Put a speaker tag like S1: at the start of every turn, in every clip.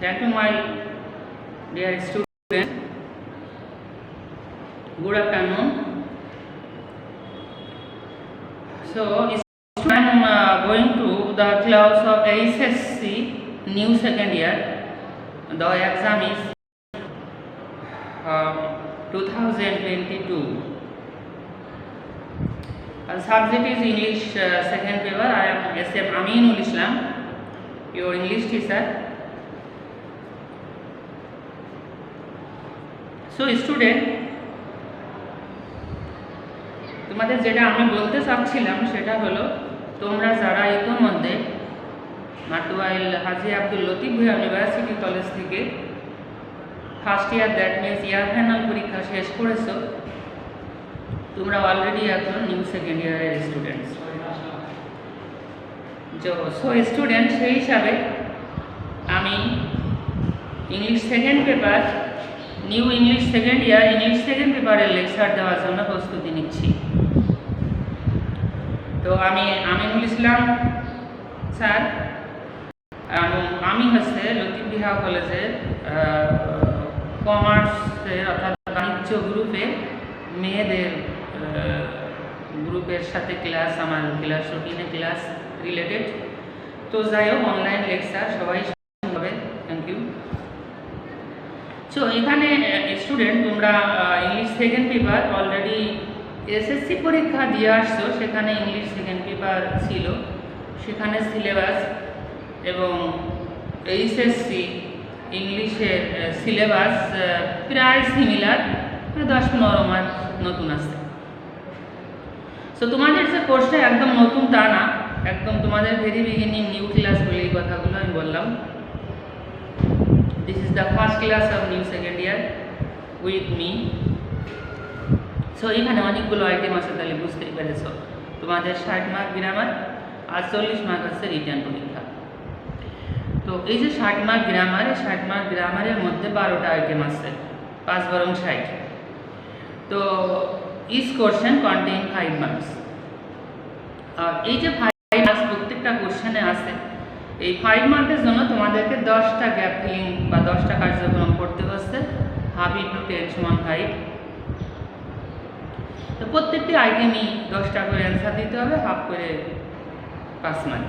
S1: Thank you, my dear students. Good afternoon. So, I am going to the class of SSC new second year. The exam is 2022. Subject is English second paper. I am SM Aminul Islam, your English teacher. So student, তোমাদের যেটা আমি বলতে চাচ্ছিলাম সেটা হলো তোমরা যারা ইতিমধ্যে মাটুয়াইল হাজী আব্দুল লতিফ ভূঁইয়া ইউনিভার্সিটি কলেজ থেকে first year that means year final পরীক্ষা শেষ করেছো, তোমরা অলরেডি এখন নিউ সেকেন্ড ইয়ারের স্টুডেন্টস। সো স্টুডেন্ট, সেই হিসাবে আমি English second paper new English second year English second পেপারের লেকচার দেওয়ার জন্য প্রস্তুতি নিচ্ছি। তো আমি আমিনুল ইসলাম স্যার, আমি হচ্ছে লতিফ ভূঁইয়া কলেজের কমার্সের অর্থাৎ বাণিজ্য গ্রুপে মেয়েদের গ্রুপের সাথে ক্লাস, আমার ক্লাস রুটিনে ক্লাস রিলেটেড। তো যাই হোক, অনলাইন লেকচার সবাই হবে। Thank you. সো এখানে স্টুডেন্ট, তোমরা English second paper already SSC পরীক্ষা দিয়ে আসছো, সেখানে ইংলিশ সেকেন্ড পেপার ছিল, সেখানে সিলেবাস এবং এইচএসসি ইংলিশের সিলেবাস প্রায় সিমিলার, 10-15 মার্ক নতুন আসছে। সো তোমাদের যে কোর্সটা একদম নতুন তা না, একদম তোমাদের ভেরি বিগিনিং নিউ ক্লাস বলে এই কথাগুলো আমি বললাম। This is the first class of new second year with me. So এখানে অনেকগুলো আইটেম আছে, তাহলে বুঝতেই পেরেছো। তোমাদের 60 মার্ক গ্রামার আর 40 মার্ক হচ্ছে রিটার্ন পরীক্ষা। তো এই যে 60 মার্ক গ্রামার, 60 মার্ক গ্রামারের মধ্যে 12টা আইটেম আছে, 5 বরং 60। তো ইচ কোশ্চেন কন্টেইন 5 মার্কস। আর এই যে 5 মার্কস প্রত্যেকটা কোশ্চেনে আছে, এই 5 মার্কের জন্য তোমাদেরকে 10টা গ্যাপ ফিলিং বা 10টা কার্যক্রম করতে হচ্ছে, হাফ ইন্টু 10 = 5। তো প্রত্যেকটি আইটেমই 10টা করে অ্যান্সার দিতে হবে, হাফ করে 5 মার্ক।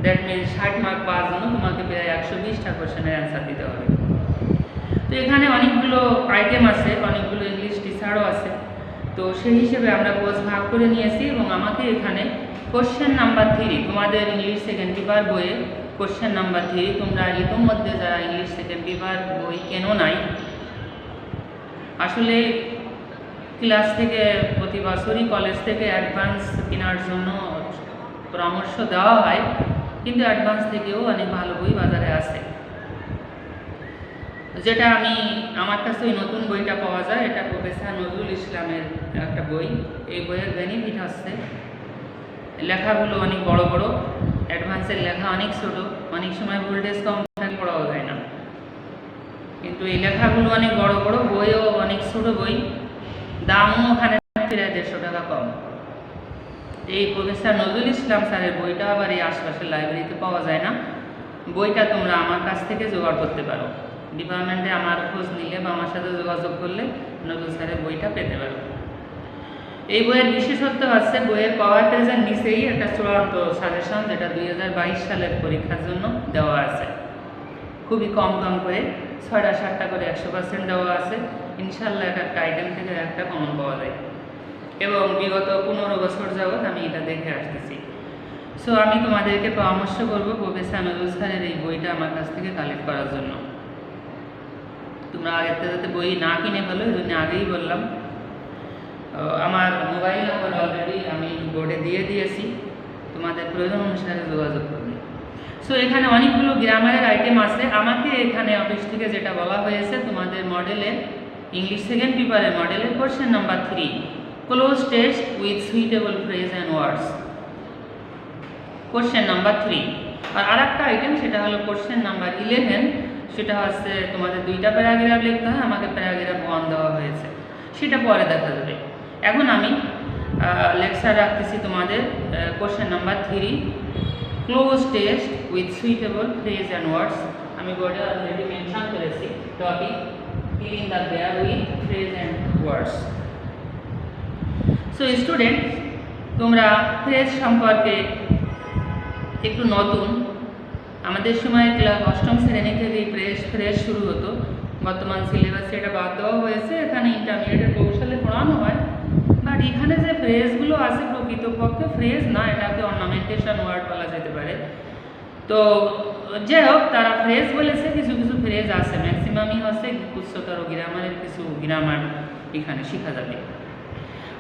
S1: দ্যাট মিনস 60 মার্ক পাওয়ার জন্য তোমাকে প্রায় 120টা কোশ্চেনের অ্যান্সার দিতে হবে। তো এখানে অনেকগুলো আইটেম আছে, অনেকগুলো ইংলিশ টিচারও আছে। তো সেই হিসেবে আমরা কোর্স ভাগ করে নিয়েছি এবং আমাকে এখানে কোশ্চেন নাম্বার 3, তোমাদের ইংলিশ সেকেন্ড পেপার বইয়ে কোশ্চেন নাম্বার 3, তোমরা ইতিমধ্যে যারা ইংলিশ সেকেন্ড পেপার বই কেন নাই, আসলে ক্লাস থেকে প্রতি বছরই কলেজ থেকে অ্যাডভান্স কেনার জন্য পরামর্শ দেওয়া হয়, কিন্তু অ্যাডভান্স থেকেও অনেক ভালো বই বাজারে আছে। যেটা আমার কাছে ওই নতুন বইটা পাওয়া যায়, এটা প্রফেসর নজরুল ইসলামের একটা বই। এই বইয়ের বেনিফিট হচ্ছে লেখাগুলো অনেক বড় বড়, অ্যাডভান্সের লেখা অনেক ছোট, অনেক সময় ভোল্টেজ কম থাকে, পড়াও যায় না। কিন্তু এই লেখাগুলো অনেক বড় বড়, বইও অনেক ছোট বই, দামও ওখানে প্রায় 150 টাকা কম। এই প্রফেসর নজরুল ইসলাম স্যারের বইটা আবার এই আশপাশের লাইব্রেরিতে পাওয়া যায় না। বইটা তোমরা আমার কাছ থেকে জোগাড় করতে পারো, ডিপার্টমেন্টে আমার খোঁজ নিলে বা আমার সাথে যোগাযোগ করলে নজরুল স্যারের বইটা পেতে পারো। এই বইয়ের বিশেষত্ব আছে, বইয়ের কভার পেজের নিচেই একটা চূড়ান্ত সাজেশন, যেটা 2022 সালের পরীক্ষার জন্য দেওয়া আছে। খুবই কম করে 6টা-7টা করে 100% দেওয়া আছে। ইনশাল্লাহ একটা আইটেম থেকে একটা কমন পাওয়া যায় এবং বিগত 15 বছর যাবৎ আমি এটা দেখে আসতেছি। সো আমি তোমাদেরকে পরামর্শ করবো প্রফেসর নজরুল স্যারের এই বইটা আমার কাছ থেকে কালেক্ট করার জন্য। তোমরা আগের থেকে যাতে বই না কিনে ফেলো, এই জন্য আগেই বললাম। আমার মোবাইল নাম্বার অলরেডি আমি বোর্ডে দিয়ে দিয়েছি, তোমাদের প্রয়োজন অনুসারে যোগাযোগ করবে। সো এখানে অনেকগুলো গ্রামারের আইটেম আছে। আমাকে এখানে অফিস থেকে যেটা বলা হয়েছে, তোমাদের মডেলের ইংলিশ সেকেন্ড পেপারের মডেলের question number 3, cloze test with suitable phrase and words, question number 3। আর একটা আইটেম, সেটা হলো কোশ্চেন নাম্বার 11, সেটা হচ্ছে তোমাদের 2টা প্যারাগ্রাফ লিখতে হয়, আমাকে প্যারাগ্রাফ 1 দেওয়া হয়েছে, সেটা পরে দেখা যাবে। এখন আমি লেকচার রাখতেছি তোমাদের question number 3, cloze test with suitable phrase and words. আমি বোর্ডে অলরেডি মেনশন করেছি topic fill in the gap with phrase and words. So students, তোমরা ফ্রেজ সম্পর্কে একটু নতুন, আমাদের সময় ক্লাস অষ্টম শ্রেণী থেকে ফ্রেজ শুরু হতো, বর্তমান সিলেবাসে এটা বাদ দেওয়া হয়েছে, এখানে ইন্টারমিডিয়েটের কৌশলে পড়ানো হয়, বাট এখানে যে ফ্রেজগুলো আছে প্রকৃতপক্ষে ফ্রেজ না, এটাকে অর্নামেন্টেশন ওয়ার্ড বলা যেতে পারে। তো যাই হোক, তারা ফ্রেজ বলেছে, কিছু কিছু ফ্রেজ আছে, ম্যাক্সিমামই হচ্ছে উচ্চতর গ্রামারের কিছু গ্রামার এখানে শেখা যাবে।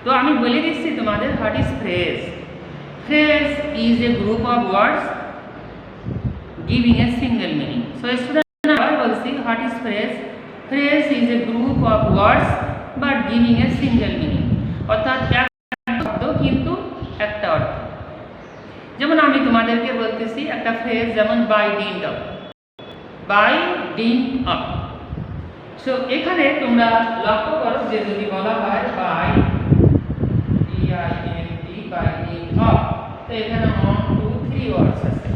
S1: তো আমি বলে দিচ্ছি তোমাদের what is phrase. Phrase is a group of words giving a single meaning. So student, I will see what is phrase. Phrase is a group of words but giving a single meaning. অর্থাৎ একটা শব্দ কিন্তু একটা অর্থ। যেমন আমি তোমাদেরকে বলতেছি একটা ফ্রেজ, যেমন by dint of, by dint of. So এখানে তোমরা লক্ষ্য করো যে যদি বলা হয় by D I N T by dint of, তো এখানে 1 2 3 ওয়ার্ডস আছে,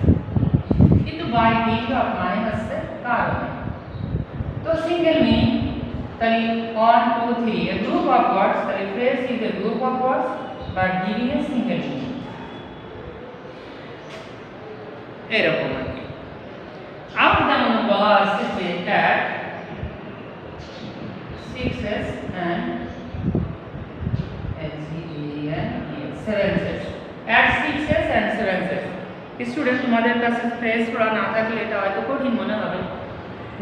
S1: কিন্তু বাই ডিন্ট অফ মানে হচ্ছে কারণে। তো সিঙ্গেল মিনিং, তাহলে 1 2 3 এ গ্রুপ অফ ওয়ার্ডস, তাহলে phrase is a group of words but giving a single meaning. এরকম আর কি। আবার যেমন বলা আছে যে at 6s and 7s, at 6s and 7s। Student, তোমাদের কাছে ফ্রেজ পড়া না থাকলে এটা হয়তো কঠিন মনে হবে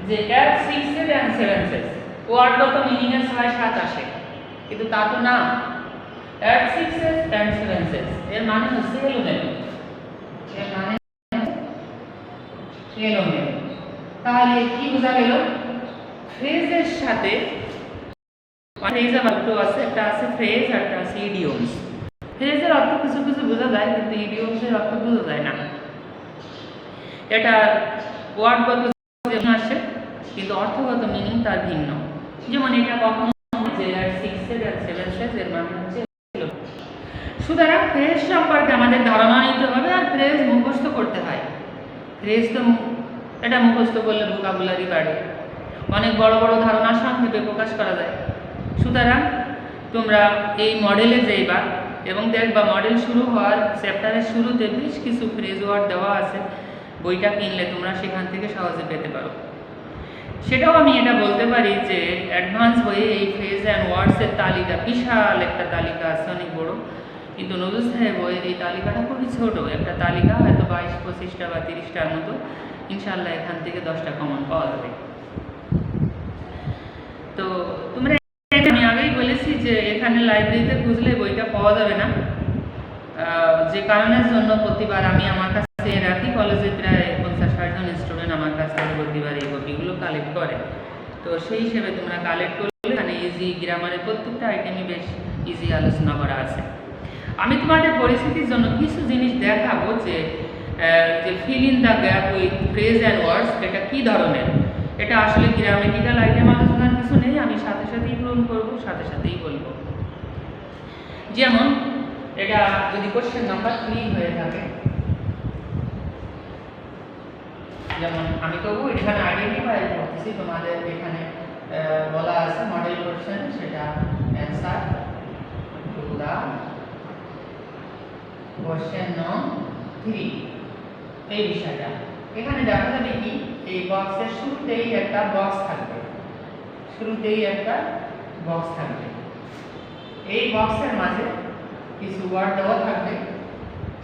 S1: যে at 6s and 7s ওয়ার্ডগত meaning এর 6 7 আসে, কিন্তু তা তো না। at 6s and 7s এর মানে হচ্ছে এলোমেলো, এর মানে এলোমেলো। তাহলে কি বোঝা গেল? ফ্রেজের সাথে ফ্রেজ আবার দুটো আছে, একটা আছে ফ্রেজ আর একটা আছে ইডিয়মস। ফ্রেজের অর্থ কিছু কিছু বোঝা যায়, কিন্তু ইডিয়মসের অর্থ বোঝা যায় না। এটা ওয়ার্ডগত আসে কিন্তু অর্থগত মিনিং তার ভিন্ন। যেমন এটা কখনো যে আর 6 আর 7 এর মানে হচ্ছে। সুতরাং ফ্রেজ সম্পর্কে আমাদের ধারণা নিতে হবে আর ফ্রেজ মুখস্থ করতে হয়। ফ্রেজ তো এটা মুখস্থ করলে ভোকাবুলারি বাড়ে, অনেক বড় বড় ধারণা সংক্ষেপে প্রকাশ করা যায়। সুতরাং তোমরা এই মডেলে যাইবা এবং দেখবা মডেল শুরু হওয়ার চ্যাপ্টারের শুরুতে বেশ কিছু ফ্রেজ ওয়ার্ড দেওয়া আছে, বইটা কিনলে তোমরা সেখান থেকে সহজে পেতে পারো। সেটাও আমি এটা বলতে পারি যে অ্যাডভান্স বইয়ে এই ফ্রেজ অ্যান্ড ওয়ার্ডসের তালিকা, বিশাল একটা তালিকা আছে, অনেক বড়, কিন্তু নজরুল সাহেব বইয়ের এই তালিকাটা খুবই ছোট একটা তালিকা, হয়তো 22-25টা বা 30টার মতো। ইনশাআল্লাহ এখান থেকে 10টা কমন পাওয়া যাবে। তো তোমরা, আমি আগেই বলেছি যে এখানে লাইব্রেরিতে খুঁজলে বইটা পাওয়া যাবে না, যে কারণের জন্য প্রতিবার আমি আমার কাছে রাখি। কলেজে প্রায় 50-60 জন স্টুডেন্ট আমার কাছ থেকে প্রতিবার এই বইগুলো কালেক্ট করে। তো সেই হিসেবে তোমরা কালেক্ট করলে এখানে ইজি গ্রামারের প্রত্যেকটা আইটেমই বেশ ইজি আলোচনা করা আছে। আমি তোমাদের পরিস্থিতির জন্য কিছু জিনিস দেখাবো যে fill in the gap with phrase and words এটা কি ধরনের। এটা আসলে গ্রামেটিক্যাল আইটেম আলোচনার কিছু নেই, আমি সাথে সাথেই পূরণ করবো, সাথে সাথেই বলবো। যেমন এটা যদি কোশ্চেন নাম্বার 3 হয়ে থাকে, যেমন আমি তবু এখানে আইডেন্টিফাই করতেছি, তোমাদের এখানে বলা আছে মডেল কোশ্চেন, সেটা অ্যান্সার টু দা কোশ্চেন নং 3 এই বিষয়টা। এখানে দেখা যাবে কি এই বক্সের শুরুতেই একটা বক্স থাকবে, শুরুতেই একটা বক্স থাকবে। এই বক্সের মাঝে কিছু ওয়ার্ড দেওয়া থাকবে,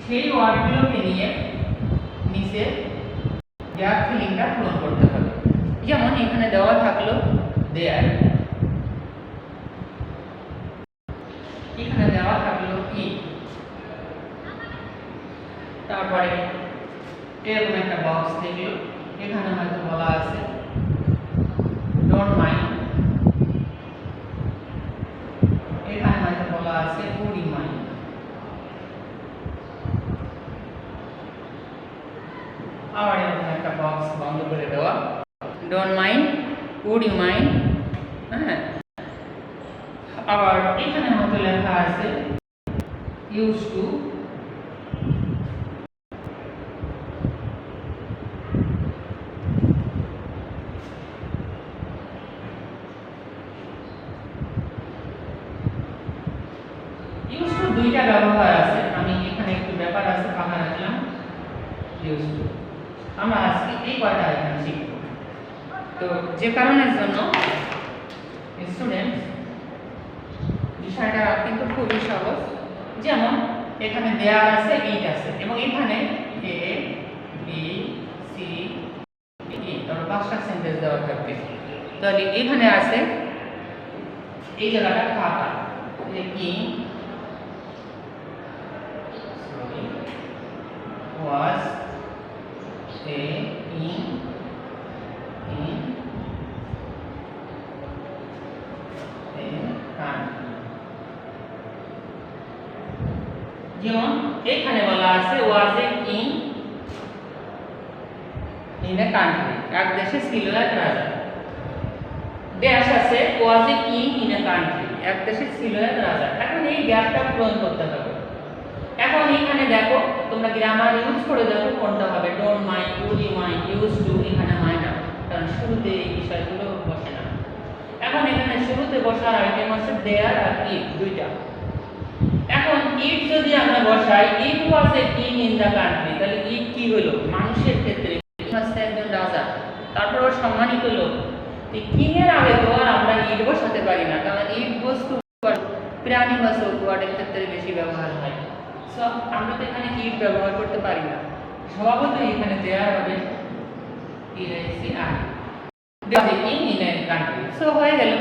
S1: সেই ওয়ার্ডগুলোকে নিয়ে নিচে গ্যাপ ফিলিংটা পূরণ করতে হবে। যেমন এখানে দেওয়া থাকলো দেয়ার, এখানে দেওয়া থাকলো কি, তারপরে এরকম একটা বক্স দেখলো, এখানে হয়তো বলা আছে ডোন্ট মাইন্ড, এখানে হয়তো বলা আছে উড ইউ মাইন্ড। আবার এরকম একটা বক্স বন্ধ করে দেওয়া, don't mind, would you mind. হ্যাঁ, আবার এখানে হয়তো লেখা আছে ইউজ টু, ইউজড টু। আমরা আজকে এই কয়টা এখানে শিখব। তো যে কারণের জন্য স্টুডেন্টস বিষয়টা কিন্তু খুবই সহজ। যেমন এখানে দেয়া আছে ইট আছে এবং এখানে এ বি সি ই তার পাঁচটা সেন্টেন্স দেওয়া থাকবে। তাহলে এখানে আছে এই জায়গাটা ফাঁকা, যে কি was a in a country। যেমন এখানে বলা আছে was a king in a country, এক দেশে ছিল এক রাজা। দেশ আছে was a king in a country, এক দেশে ছিল এক রাজা। এখন এই গ্যাপটা পূরণ করতে হবে। এখন এখানে দেখো তোমরা গ্রামার ইউজ করে দেখো কোনটা হবে। Don't mind, would you mind, use to এখানে হয় না, কারণ শুরুতে এই বিষয়গুলো বসে না। এখন এখানে শুরুতে বসার আইটেম আছে দেয়ার আর ইট, দুইটা। এখন ইট যদি আমরা বসাই, it was a king in the country, তাহলে ইট কি হলো? মানুষের ক্ষেত্রে হচ্ছে একজন রাজা, তারপর ও সম্মানিত লোক। এই কিং এর আগে তো আর আমরা ইট বসাতে পারি না, কারণ ইট বস্তু প্রাণী বা ওয়ার্ডের ক্ষেত্রে বেশি ব্যবহার হয়। সো আমরা তো এখানে ইট ব্যবহার করতে পারি না, স্বভাবতই এখানে দেয়ার হবে ইএসি আর there king in a country. So হয়ে গেল।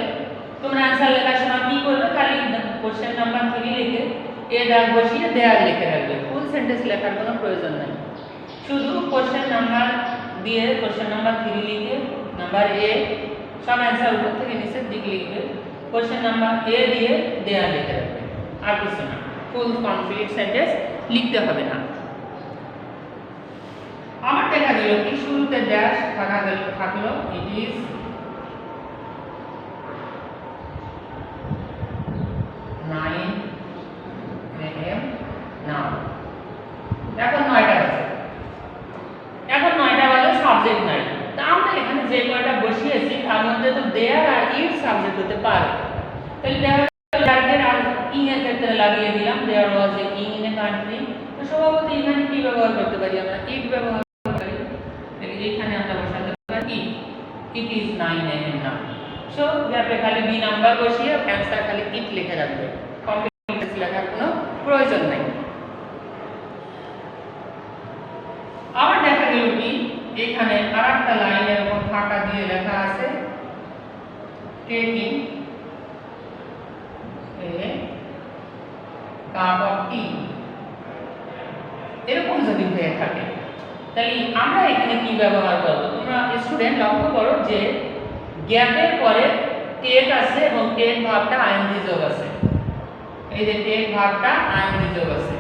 S1: তোমরা आंसर লেখার সময় কি করবে? খালি কোশ্চেন নাম্বার 3 লিখে এ দাগ বসিয়ে দেয়ার লিখে রাখবে, ফুল সেন্টেন্স লেখার কোনো প্রয়োজন নেই। শুধু কোশ্চেন নাম্বার দিয়ে কোশ্চেন নাম্বার 3 লিখে নাম্বার এ সব आंसर উপর থেকে নিচের দিক লিখবে, কোশ্চেন নাম্বার এ দিয়ে দেয়ার লিখে রাখবে, আর কিছু না। ফুল কমপ্লিট সেন্টেন্স লিখতে হবে না। আমার দেখা গেল কি শুরুতে ড্যাশ থাকলো ইট ইজ নাও। এখন 9টা বাজে, এখন 9টা বাজে, সাবজেক্ট নাই। তা আমরা এখানে যে কয়টা বসিয়েছি তার মধ্যে তো দেয়ার আর ইট সাবজেক্ট হতে পারে। তাহলে দেখা গেল আর কিং এর ক্ষেত্রে লাগিয়ে দিলাম there was a king in a country. তো স্বভাবতই এখানে কি ব্যবহার করতে পারি? আমরা ইট ব্যবহার করতে পারি। তাহলে এখানে আমরা বসাতে পারি it is 9 AM now. So গ্যাপে খালি বি নাম্বার বসিয়ে অ্যানসার খালি ইট লিখে রাখবে, কমপ্লিট লেখার কোনো প্রয়োজন নাই। আবার দেখা গেল কি এখানে আরেকটা লাইন এরকম ফাঁকা দিয়ে লেখা আছে টেকিং এ কাপ অফ টি, এরকম যদি হয়ে থাকে তাহলে আমরা এখানে কি ব্যবহার করব? তোমরা স্টুডেন্ট লক্ষ্য করো যে গ্যাপের পরে টেক আছে এবং টেক ভাবটা আইএনজি যোগ আছে। এই যে টেক ভাবটা আইএনজি যোগ আছে।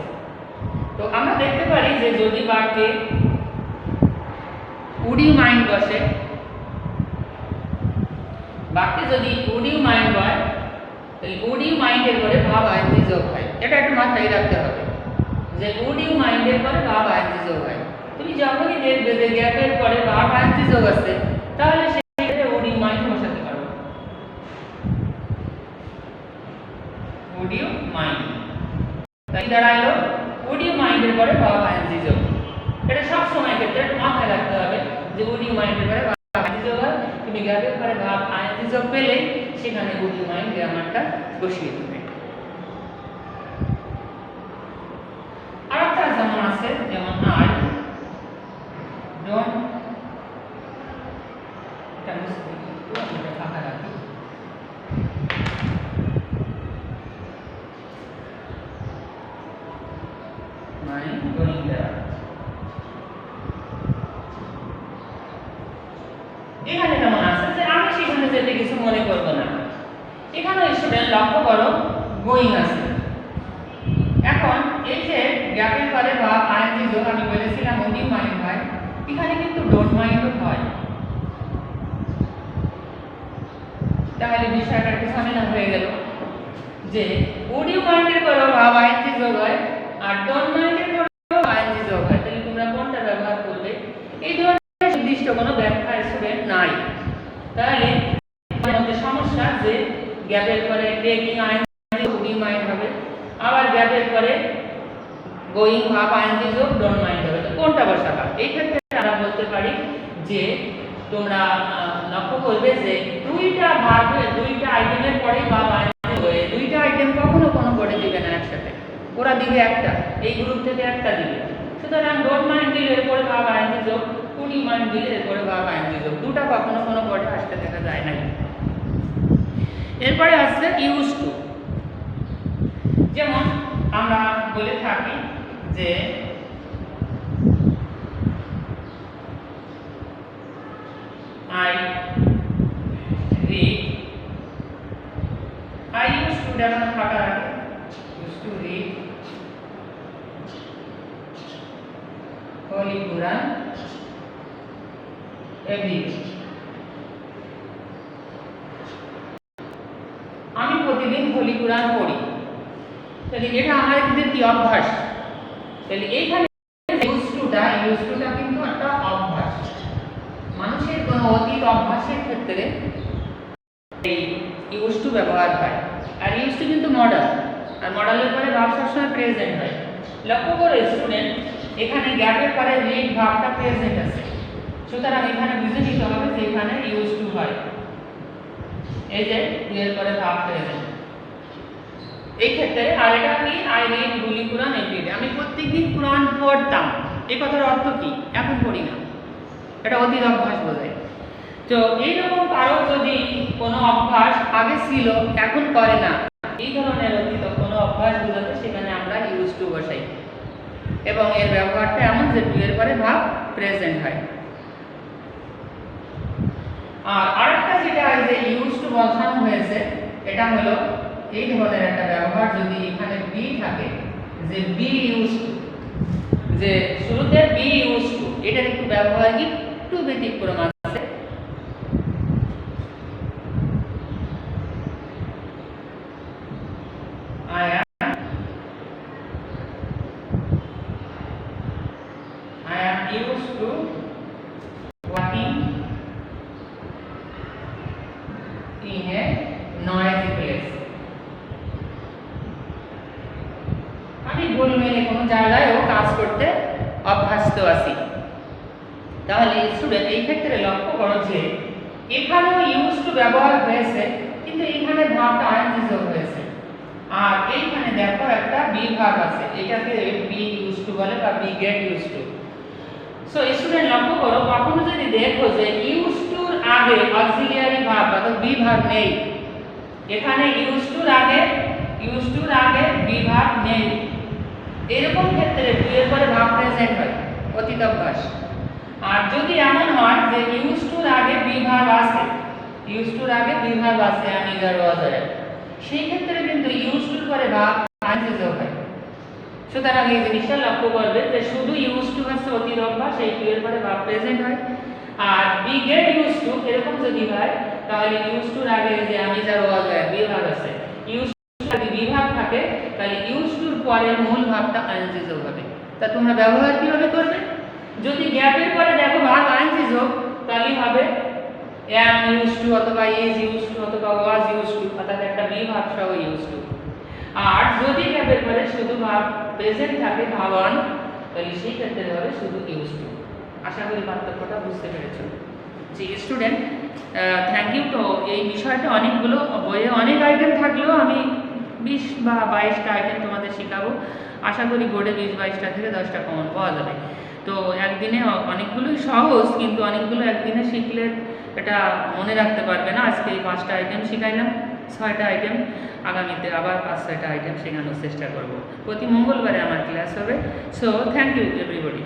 S1: তো আমরা দেখতে পারি যে যদি বাক্যে উড ইউ মাইন্ড বসে, বাক্যে যদি উড ইউ মাইন্ড হয় তাহলে উড ইউ মাইন্ডের পরে ভাব আইএনজি যোগ হয়। এটা একটু মাথায় রাখতে হবে যে উড ইউ মাইন্ডের পরে ভাব আইএনজি যোগ হয়। তুমি যখনই দেখবে যে গ্যাপের পরে ভাব আইএনজি যোগ আছে তাহলে সেক্ষেত্রে উড ইউ মাইন্ড বসাতে পারো। উড ইউ মাইন্ড তাই দাঁড়ালো উড ইউ মাইন্ডের পরে ভাব আইএনজি যোগ। এটা সব সময় ক্ষেত্রে মাথায় রাখতে হবে যে উড ইউ মাইন্ডের পরে ভাব আইএনজি যোগ হয়। তুমি গ্যাপের পরে ভাব আইএনজি যোগ পেলে সেখানে উড ইউ মাইন্ড গ্রামারটা বসিয়ে দেবে। আরেকটা যেমন আছে, যেমন আই ডোন্ট, এটা মুশকিল একটু এটা ফাঁকা রাখি। মানে গোয়িং দেয়ার, এখানে কেমন আছে যে আমি সেখানে যেতে কিছু মনে করব না। এখানে স্টুডেন্ট লক্ষ্য করো গোয়িং আছে। এখন এই যে গ্যাপের পরে বা আইএনজি যোগ আমি বলেছিলাম উড ইউ মাইন্ড হয়, এখানে কিন্তু ডোন্ট মাইন্ডও হয়। তাহলে বিষয়টা একটু ঝামেলা হয়ে গেল যে উড ইউ মাইন্ডের পরে ভাব আইএনজি যোগ হয় আর ডোন্ট মাইন্ডের পরে আইএনজি যোগ হয়। তাহলে তোমরা কোনটা ব্যবহার করবে? এই ধরনের নির্দিষ্ট কোনো ব্যাখ্যা স্টুডেন্ট নাই। তাহলে আমাদের সমস্যা যে গ্যাপের পরে taking I N G would you mind হবে, আবার গ্যাপের পরে গোয়িং ভাব আইএনজি যোগ ডোন্ট মাইন্ড হবে। তো কোনটা বসাবা? বলতে পারি যে তোমরা লক্ষ্য করবে যে দুইটা আইটেমের পরে ভাব আইএনজি হয়ে দুইটা আইটেম কখনো কোনো বোর্ডে দিবে না একসাথে, ওরা দিবে একটা, এই গ্রুপ থেকে একটা দিবে। সুতরাং ডোন্ট মাইন্ড দিলে এরপরে ভাব আইএনজি যোগ, কুড ইউ মাইন্ড দিলে এরপরে ভাব আইএনজি যোগ, দুটা কখনো কোনো বোর্ডে আসতে দেখা যায় না। এরপরে আসছে ইউজ টু। যেমন আমরা বলে থাকি যে I read, I used to দেখানো থাকার আগে used to read Holy Quran every day. আমি প্রতিদিন হোলি কুরআন পড়ি, তাহলে এটা আমাদের কি অভ্যাস। তাহলে এইখানে ইউজ টুটা কিন্তু একটা অভ্যাস, মানুষের কোনো অতীত অভ্যাসের ক্ষেত্রে এই ইউজ টু ব্যবহার হয়। আর ইউজ টু কিন্তু মডেল, আর মডেলের পরে ভাব সবসময় প্রেজেন্ট হয়। লক্ষ্য করো স্টুডেন্ট, এখানে গ্যাপের পরে রিড ভাবটা প্রেজেন্ট আছে, সুতরাং এখানে বুঝে নিতে হবে যে এখানে ইউজ টু হয়। এই যে এর পরে ভাব প্রেজেন্ট, এই ক্ষেত্রে আর এটা কি I read holy Quran everyday, আমি প্রত্যেকদিন কুরআন পড়তাম। এই কথার অর্থ কি? এখন পড়ি না, এটা অতীত অভ্যাস বোঝায়। তো এইরকম কারো যদি কোনো অভ্যাস আগে ছিল এখন করে না, এই ধরনের অতীত কোনো অভ্যাস বোঝাতে সেখানে আমরা ইউজ টু বসাই, এবং এর ব্যবহারটা এমন যে টু এর পরে ভাব প্রেজেন্ট হয়। আর আরেকটা যেটা যে ইউজ টু বসানো হয়েছে, এটা হলো এই ধরনের একটা ব্যবহার, যদি এখানে বি থাকে, যে বি ইউজ টু, যে শুরুতে বি ইউজ টু, এটার একটু ব্যবহার একটু ব্যতিক্রম আছে। I am used to working in a noisy place. আমি গোলমেলে কোনো জায়গায়ও কাজ করতে অভ্যস্ত আছি। তাহলে স্টুডেন্ট এই ক্ষেত্রে লক্ষ্য করো যে এখানেও ইউজ টু ব্যবহার হয়েছে, কিন্তু এখানে ভাবটা আইএনজি যোগ হয়েছে, আর এইখানে দেখো একটা বি ভাব আছে, এটাকে বি ইউজ টু বলে বা be get use to. So student লক্ষ্য করো, কখনো যদি দেখো যে ইউজ টুর আগে অক্সিলিয়ারি ভাব অর্থাৎ বি ভাব নেই, এখানে ইউজ টুর আগে বি ভাব নেই, এরকম ক্ষেত্রে টু এর পরে ভাব প্রেজেন্ট হয়, অতীত অভ্যাস। আর যদি এমন হয় যে ইউজ টুর আগে বি ভাব আছে, আমি যার ওয়াজারে, সেই ক্ষেত্রে কিন্তু ইউজ টুর পরে ভাব আইএনজি যোগ হয়। সুতরাং এই জিনিসটা লক্ষ্য করবে যে শুধু ইউজ টু হচ্ছে অতীত অভ্যাস, এই টু এর পরে ভাব প্রেজেন্ট হয়। আর বি গেট ইউজ টু এরকম যদি হয়, তাহলে ইউজ টুর আগে যে আমি যার ওয়াজারে বি ভাব আছে, ইউজ টু যদি বি ভাব থাকে, তাহলে ইউজ টুর পরে মূল ভাবটা আইএনজি যোগ হবে। তা তোমরা ব্যবহার কিভাবে করবে? যদি গ্যাপের পরে দেখো ভাব আইএনজি যোগ, তাহলে হবে am used to অথবা is used to অথবা was used to, অর্থাৎ একটা বি ভাব সহ ইউজ টু। আর যদি গ্যাপের পরে শুধু ভাব প্রেজেন্ট থাকে, ভাব অন, তাহলে সেই ক্ষেত্রে হবে শুধু ইউজ টু। আশা করি পার্থক্যটা বুঝতে পেরেছো। জি স্টুডেন্ট, থ্যাংক ইউ। তো এই বিষয়টা অনেকগুলো বইয়ে অনেক আইটেম থাকলেও আমি 20 বা 22টা আইটেম তোমাদের শেখাবো। আশা করি বোর্ডে 20-22টা থেকে 10টা কমন পাওয়া যাবে। তো একদিনে অনেকগুলোই সহজ, কিন্তু অনেকগুলো একদিনে শিখলে এটা মনে রাখতে পারবে না। আজকে এই 5টা আইটেম শিখাইলাম, 6টা আইটেম, আগামীতে আবার 5-6টা আইটেম শেখানোর চেষ্টা করব। প্রতি মঙ্গলবারে আমার ক্লাস হবে। So thank you everybody.